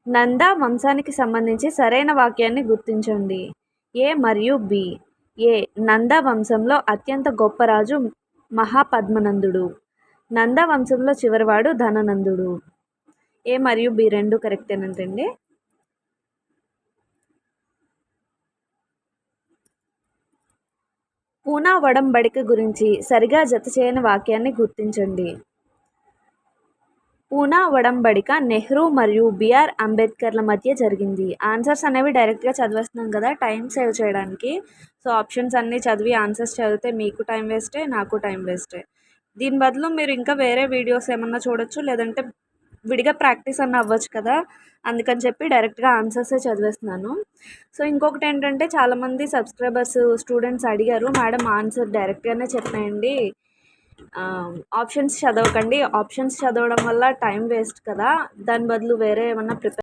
నంద వంశానికి సంబంధించి సరైన వాక్యాన్ని గుర్తించండి. ఏ మరియు బి. ఏ. నంద వంశంలో అత్యంత గొప్ప రాజు మహాపద్మనందుడు. నంద వంశంలో చివరివాడు ధననందుడు. ఏ మరియు బి రెండు కరెక్టేనంటండి. పూనా ఒడంబడిక గురించి సరిగా జతచేయని వాక్యాన్ని గుర్తించండి. పూనా ఒడంబడిక నెహ్రూ మరియు బిఆర్ అంబేద్కర్ల మధ్య జరిగింది. ఆన్సర్స్ అనేవి డైరెక్ట్గా చదివేస్తున్నాం కదా టైం సేవ్ చేయడానికి. సో ఆప్షన్స్ అన్నీ చదివి ఆన్సర్స్ చదివితే మీకు టైం వేస్టే, నాకు టైం వేస్టే. దీని బదులు మీరు ఇంకా వేరే వీడియోస్ ఏమన్నా చూడొచ్చు, లేదంటే విడిగా ప్రాక్టీస్ అన్న అవ్వచ్చు కదా. అందుకని చెప్పి డైరెక్ట్గా ఆన్సర్సే చదివేస్తున్నాను. సో ఇంకొకటి ఏంటంటే చాలామంది సబ్స్క్రైబర్స్ స్టూడెంట్స్ అడిగారు, మేడం ఆన్సర్ డైరెక్ట్గానే చెప్పేయండి, ఆప్షన్స్ చదవకండి, ఆప్షన్స్ చదవడం వల్ల టైం వేస్ట్ కదా, దాని బదులు వేరే ఏమన్నా ప్రిపేర్